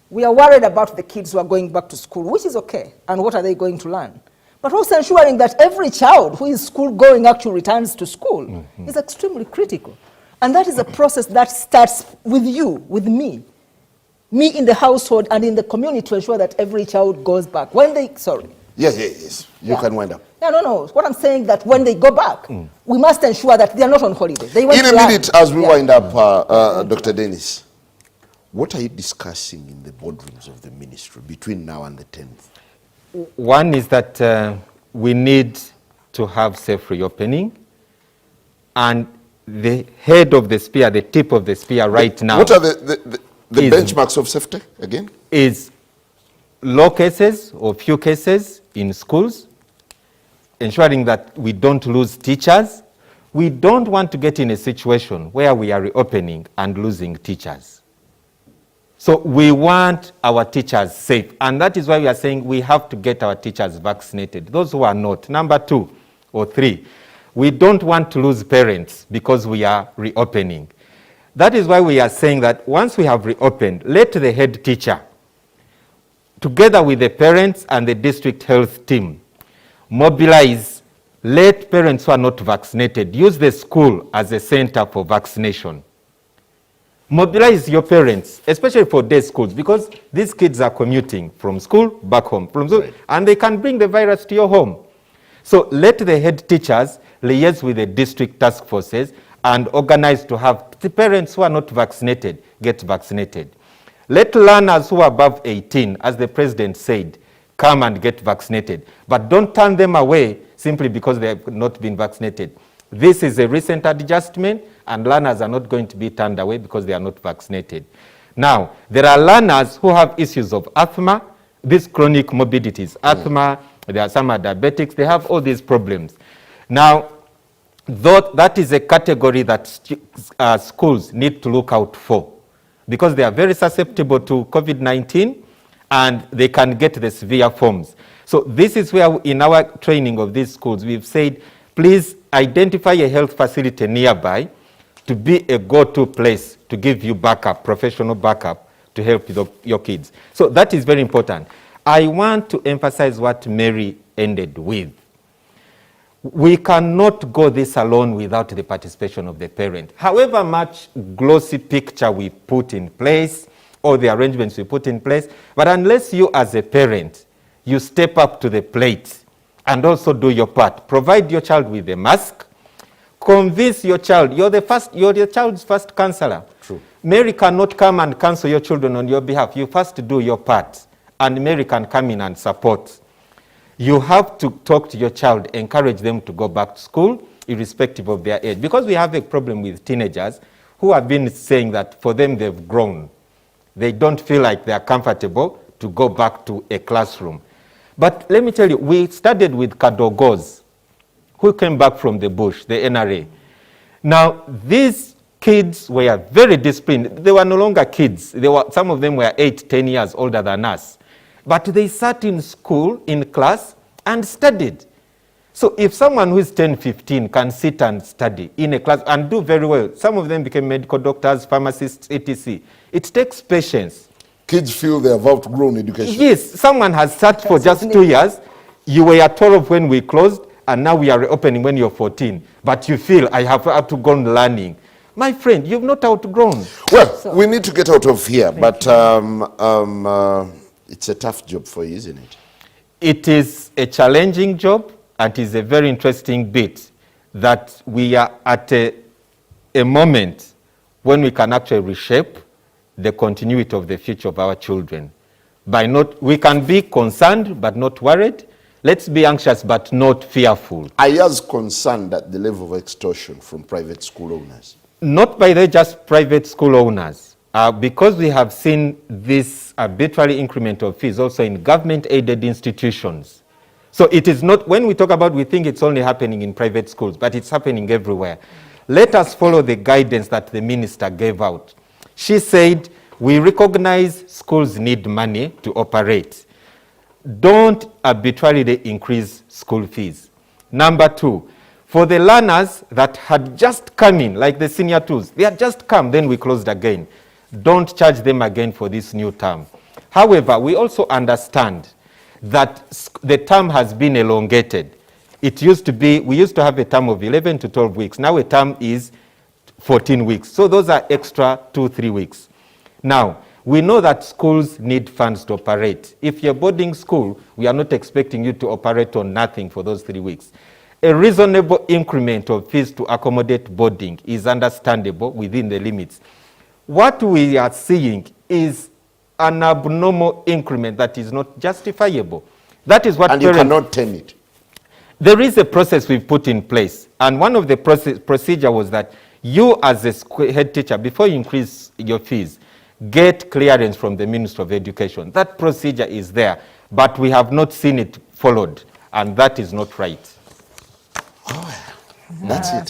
we are worried about the kids who are going back to school, which is okay, and what are they going to learn? But also ensuring that every child who is school going actually returns to school is extremely critical. And that is a process that starts with you, with me in the household and in the community to ensure that every child goes back. When they, sorry. Yes. You can wind up. No. What I'm saying that when they go back, we must ensure that they are not on holiday. They In a minute, as we wind up, Dr. Dennis, what are you discussing in the boardrooms of the ministry between now and the 10th? One is that we need to have safe reopening, and the head of the spear, the tip of the spear right now. What are the benchmarks of safety again? Is low cases or few cases in schools, ensuring that we don't lose teachers. We don't want to get in a situation where we are reopening and losing teachers. So we want our teachers safe, and that is why we are saying we have to get our teachers vaccinated, those who are not. Number 2 or 3, we don't want to lose parents because we are reopening. That is why we are saying that once we have reopened, let the head teacher, together with the parents and the district health team, mobilize, let parents who are not vaccinated use the school as a center for vaccination. Mobilize your parents, especially for day schools, because these kids are commuting from school back home, and they can bring the virus to your home. So let the head teachers liaise with the district task forces and organize to have the parents who are not vaccinated get vaccinated. Let learners who are above 18, as the president said, come and get vaccinated. But don't turn them away simply because they have not been vaccinated. This is a recent adjustment, and learners are not going to be turned away because they are not vaccinated. Now, there are learners who have issues of asthma, these chronic morbidities, asthma, there are some are diabetics, they have all these problems. Now, that is a category that schools need to look out for because they are very susceptible to COVID-19 and they can get the severe forms. So this is where in our training of these schools, we've said, please identify a health facility nearby to be a go-to place to give you backup, professional backup to help your kids. So that is very important. I want to emphasize what Mary ended with. We cannot go this alone without the participation of the parent. However much glossy picture we put in place, or the arrangements we put in place, but unless you as a parent, you step up to the plate and also do your part. Provide your child with a mask. Convince your child. You're your child's first counselor. True. Mary cannot come and counsel your children on your behalf. You first do your part, and Mary can come in and support. You have to talk to your child, encourage them to go back to school, irrespective of their age. Because we have a problem with teenagers who have been saying that for them they've grown. They don't feel like they're comfortable to go back to a classroom. But let me tell you, we started with Kadogos, who came back from the bush, the NRA. Now, these kids were very disciplined. They were no longer kids. Some of them were 8, 10 years older than us. But they sat in school, in class, and studied. So if someone who is 10, 15 can sit and study in a class and do very well, some of them became medical doctors, pharmacists, etc. It takes patience. Kids feel they have outgrown education. Yes, someone has sat for just 2 years. You were at 12 when we closed, and now we are reopening when you're 14. But you feel, I have outgrown learning. My friend, you've not outgrown. Well, we need to get out of here, but it's a tough job for you, isn't it? It is a challenging job, and it is a very interesting bit that we are at a moment when we can actually reshape the continuity of the future of our children. We can be concerned but not worried. Let's be anxious but not fearful. Are you as concerned at the level of extortion from private school owners? Not by just private school owners. Because we have seen this arbitrary increment of fees also in government-aided institutions. So it is not, when we talk about, we think it's only happening in private schools, but it's happening everywhere. Let us follow the guidance that the minister gave out. She said, we recognize schools need money to operate. Don't arbitrarily increase school fees. Number 2, for the learners that had just come in, like the senior twos, they had just come, then we closed again. Don't charge them again for this new term. However, we also understand that the term has been elongated. It used to be, we used to have a term of 11 to 12 weeks. Now a term is 14 weeks. So those are extra 2-3 weeks. Now, we know that schools need funds to operate. If you're boarding school, we are not expecting you to operate on nothing for those 3 weeks. A reasonable increment of fees to accommodate boarding is understandable within the limits. What we are seeing is an abnormal increment that is not justifiable. That is what and you cannot tame it. There is a process we've put in place, and one of the procedure was that you as a head teacher, before you increase your fees, get clearance from the Minister of Education. That procedure is there, but we have not seen it followed, and that is not right. That's it.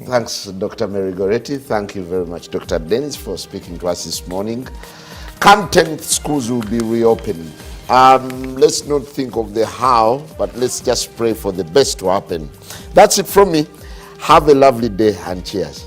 Thanks, Dr. Mary Goretti. Thank you very much, Dr. Dennis, for speaking to us this morning. Come 10th, schools will be reopening. Let's not think of the how, but let's just pray for the best to happen. That's it from me. Have a lovely day and cheers.